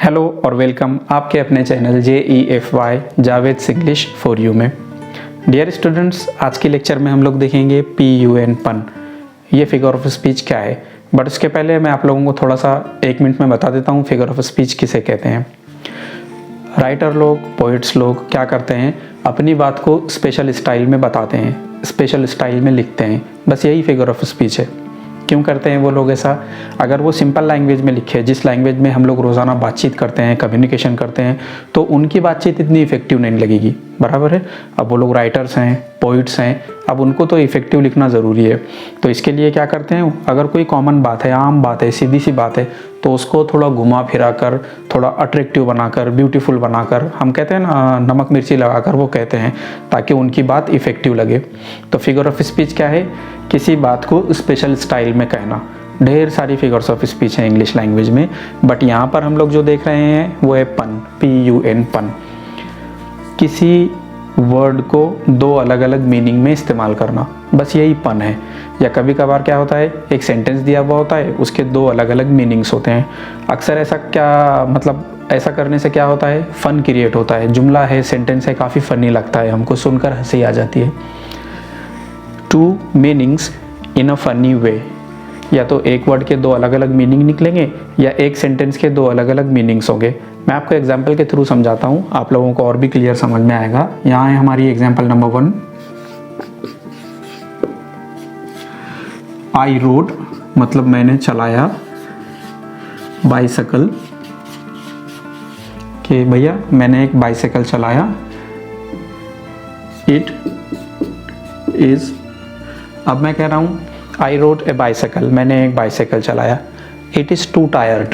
Hello और welcome आपके अपने channel JEFY Javed English for you में। डियर स्टूडेंट्स, आज के लेक्चर में हम लोग देखेंगे PUN पन, ये फिगर ऑफ स्पीच क्या है। बट उसके पहले मैं आप लोगों को थोड़ा सा 1 मिनट में बता देता हूँ फिगर ऑफ स्पीच किसे कहते हैं। राइटर लोग, पोइट्स लोग क्या करते हैं, अपनी बात को स्पेशल स्टाइल में बताते हैं, स्पेशल स्टाइल में लिखते हैं। बस यही फिगर ऑफ स्पीच है। क्यों करते हैं वो लोग ऐसा? अगर वो सिंपल लैंग्वेज में लिखे, जिस लैंग्वेज में हम लोग रोज़ाना बातचीत करते हैं, कम्युनिकेशन करते हैं, तो उनकी बातचीत इतनी इफेक्टिव नहीं लगेगी। बराबर है। अब वो लोग राइटर्स हैं, पोइट्स हैं, अब उनको तो इफेक्टिव लिखना ज़रूरी है। तो इसके लिए क्या करते हैं, अगर कोई कॉमन बात है, आम बात है, सीधी सी बात है, तो उसको थोड़ा घुमा फिरा कर, थोड़ा अट्रैक्टिव बनाकर, ब्यूटीफुल बनाकर, हम कहते हैं ना नमक मिर्ची लगाकर वो कहते हैं, ताकि उनकी बात इफेक्टिव लगे। तो फिगर ऑफ स्पीच क्या है? किसी बात को स्पेशल स्टाइल में कहना। ढेर सारी फिगर्स ऑफ स्पीच है इंग्लिश लैंग्वेज में, बट यहाँ पर हम लोग जो देख रहे हैं वो है पन, PUN पन। किसी वर्ड को 2 अलग अलग मीनिंग में इस्तेमाल करना, बस यही पन है। या कभी कभार क्या होता है, एक सेंटेंस दिया हुआ होता है, उसके 2 अलग अलग मीनिंग्स होते हैं। अक्सर ऐसा क्या मतलब ऐसा करने से क्या होता है, फन क्रिएट होता है। जुमला है, सेंटेंस है, काफ़ी फनी लगता है, हमको सुनकर हंसी आ जाती है। 2 meanings in a funny way, या तो एक वर्ड के 2 अलग अलग मीनिंग निकलेंगे, या एक सेंटेंस के 2 अलग अलग मीनिंग्स होंगे। मैं आपको एग्जाम्पल के थ्रू समझाता हूँ, आप लोगों को और भी क्लियर समझ में आएगा। यहाँ है हमारी एग्जाम्पल नंबर 1। आई रोड मतलब मैंने चलाया, बाइसाइकिल कि भैया मैंने एक बाइसाइकिल चलाया। इट इज, अब मैं कह रहा हूँ आई रोड ए बाइसाइकिल, मैंने एक बाइसाइकिल चलाया। इट इज़ टू टायर्ड,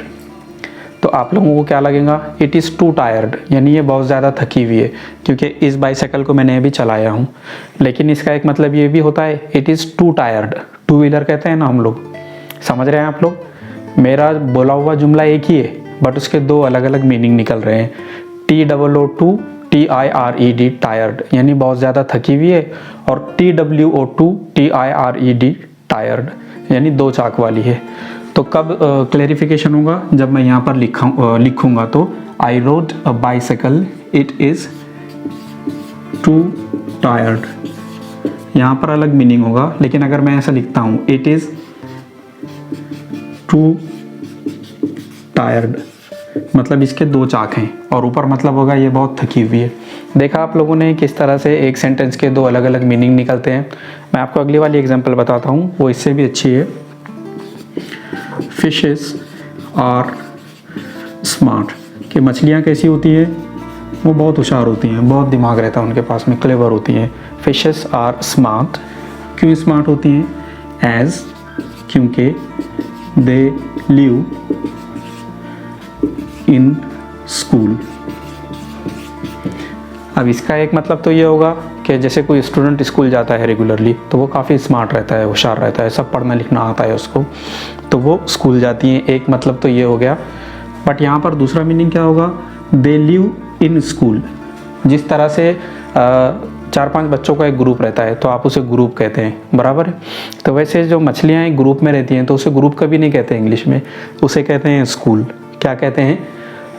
तो आप लोगों को क्या लगेगा, इट इज़ टू टायर्ड यानी ये बहुत ज़्यादा थकी हुई है, क्योंकि इस बाइसाइकिल को मैंने अभी चलाया हूँ। लेकिन इसका एक मतलब ये भी होता है, it is two tired, 2 wheeler कहते हैं ना हम लोग, समझ रहे हैं आप लोग। मेरा बोला हुआ जुमला एक ही है, बट उसके 2 अलग अलग मीनिंग निकल रहे हैं। TOOTO TIRED टायर्ड यानी बहुत ज़्यादा थकी हुई है, और TWOTO TIRED टायर्ड यानी 2 चाक वाली है। तो कब क्लैरिफिकेशन होगा, जब मैं यहाँ पर लिखूँगा तो I rode a bicycle, it is two tyred, यहाँ पर अलग मीनिंग होगा। लेकिन अगर मैं ऐसा लिखता हूँ, इट इज़ टू टायर्ड, मतलब इसके 2 चाक हैं, और ऊपर मतलब होगा ये बहुत थकी हुई है। देखा आप लोगों ने किस तरह से एक सेंटेंस के 2 अलग अलग मीनिंग निकलते हैं। मैं आपको अगली वाली एग्जांपल बताता हूँ, वो इससे भी अच्छी है। फिशेस आर स्मार्ट, कि मछलियाँ कैसी होती है, वो बहुत होशियार होती हैं, बहुत दिमाग रहता है उनके पास में, क्लेवर होती हैं। फिशेस आर स्मार्ट, क्यों स्मार्ट होती हैं? एज, क्योंकि दे लिव इन स्कूल। अब इसका एक मतलब तो ये होगा कि जैसे कोई स्टूडेंट स्कूल जाता है रेगुलरली, तो वो काफ़ी स्मार्ट रहता है, होशियार रहता है, सब पढ़ना लिखना आता है उसको, तो वो स्कूल जाती हैं। एक मतलब तो ये हो गया। बट यहाँ पर दूसरा मीनिंग क्या होगा, दे लिव इन स्कूल। जिस तरह से 4-5 बच्चों का एक ग्रुप रहता है, तो आप उसे ग्रुप कहते हैं, बराबर है। तो वैसे जो मछलियाँ एक ग्रुप में रहती हैं, तो उसे ग्रुप कभी नहीं कहते इंग्लिश में, उसे कहते हैं स्कूल। क्या कहते हैं?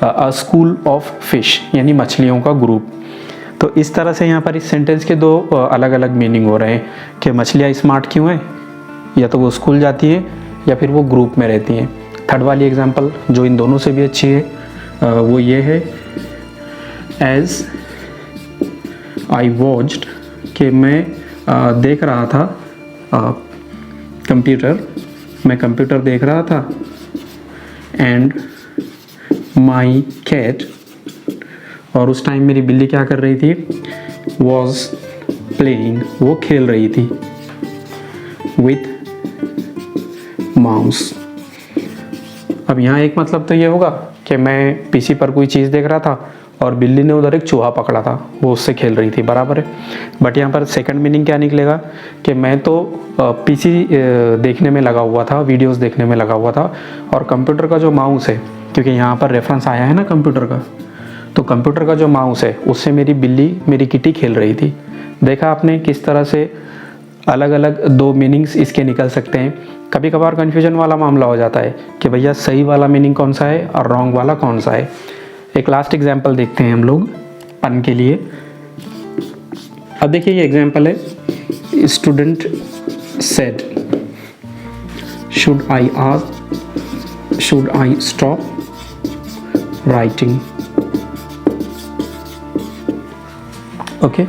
अ स्कूल ऑफ फिश, यानी मछलियों का ग्रुप। तो इस तरह से यहाँ पर इस सेंटेंस के 2 अलग अलग मीनिंग हो रहे हैं कि मछलियाँ स्मार्ट क्यों हैं, या तो वो स्कूल जाती हैं या फिर वो ग्रुप में रहती हैं। थर्ड वाली एग्जांपल जो इन दोनों से भी अच्छी है, वो ये है। एज आई वॉच्ड, कि मैं देख रहा था कंप्यूटर, मैं कंप्यूटर देख रहा था। एंड माई कैट, और उस टाइम मेरी बिल्ली क्या कर रही थी, वॉज प्लेइंग, वो खेल रही थी, विथ माउस। अब यहाँ एक मतलब तो ये होगा कि मैं PC पर कोई चीज़ देख रहा था और बिल्ली ने उधर एक चूहा पकड़ा था, वो उससे खेल रही थी, बराबर है। बट यहाँ पर सेकंड मीनिंग क्या निकलेगा कि मैं तो PC देखने में लगा हुआ था, वीडियोस देखने में लगा हुआ था, और कंप्यूटर का जो माउस है, क्योंकि यहाँ पर रेफरेंस आया है ना कंप्यूटर का, तो कंप्यूटर का जो माउस है उससे मेरी बिल्ली, मेरी किटी खेल रही थी। देखा आपने किस तरह से अलग अलग दो मीनिंग्स इसके निकल सकते हैं। कभी कभार कन्फ्यूजन वाला मामला हो जाता है कि भैया सही वाला मीनिंग कौन सा है और रॉन्ग वाला कौन सा है। एक लास्ट एग्जाम्पल देखते हैं हम लोग पन के लिए। अब देखिए ये एग्जाम्पल है, student said should I stop writing. Okay,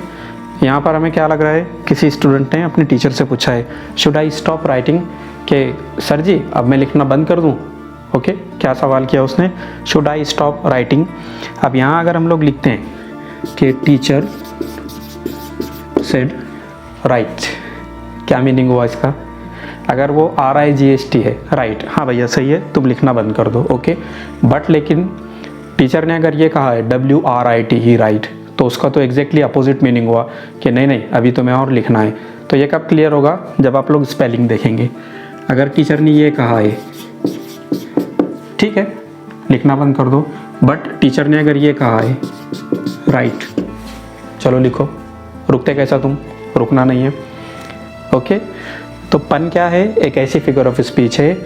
यहाँ पर हमें क्या लग रहा है, किसी स्टूडेंट ने अपने टीचर से पूछा है शुड आई स्टॉप राइटिंग, कि सर जी अब मैं लिखना बंद कर दूँ। ओके, क्या सवाल किया उसने, शुड आई स्टॉप राइटिंग। अब यहाँ अगर हम लोग लिखते हैं कि टीचर सेड राइट, क्या मीनिंग हुआ इसका? अगर वो RIGHT है, राइट, हाँ भैया सही है, तुम लिखना बंद कर दो। ओके, बट लेकिन टीचर ने अगर ये कहा है WRIT ही राइट, तो उसका तो एग्जैक्टली अपोजिट मीनिंग हुआ कि नहीं नहीं अभी तुम्हें और लिखना है। तो ये कब क्लियर होगा, जब आप लोग स्पेलिंग देखेंगे। अगर टीचर ने ये कहा है ठीक है लिखना बंद कर दो, बट टीचर ने अगर ये कहा है राइट चलो लिखो, रुकते कैसा तुम, रुकना नहीं है। ओके, तो पन क्या है, एक ऐसी फिगर ऑफ स्पीच है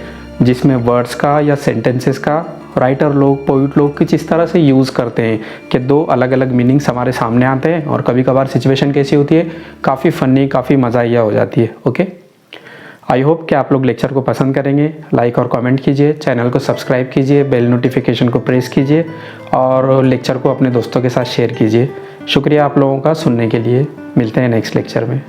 जिसमें वर्ड्स का या सेंटेंसेस का राइटर लोग, पोइट लोग कुछ इस तरह से यूज़ करते हैं कि दो अलग अलग मीनिंग्स हमारे सामने आते हैं और कभी कभार सिचुएशन कैसी होती है, काफ़ी फ़नी, काफ़ी मज़ाइया हो जाती है। ओके, आई होप कि आप लोग लेक्चर को पसंद करेंगे। लाइक और कमेंट कीजिए, चैनल को सब्सक्राइब कीजिए, बेल नोटिफिकेशन को प्रेस कीजिए और लेक्चर को अपने दोस्तों के साथ शेयर कीजिए। शुक्रिया आप लोगों का सुनने के लिए। मिलते हैं नेक्स्ट लेक्चर में।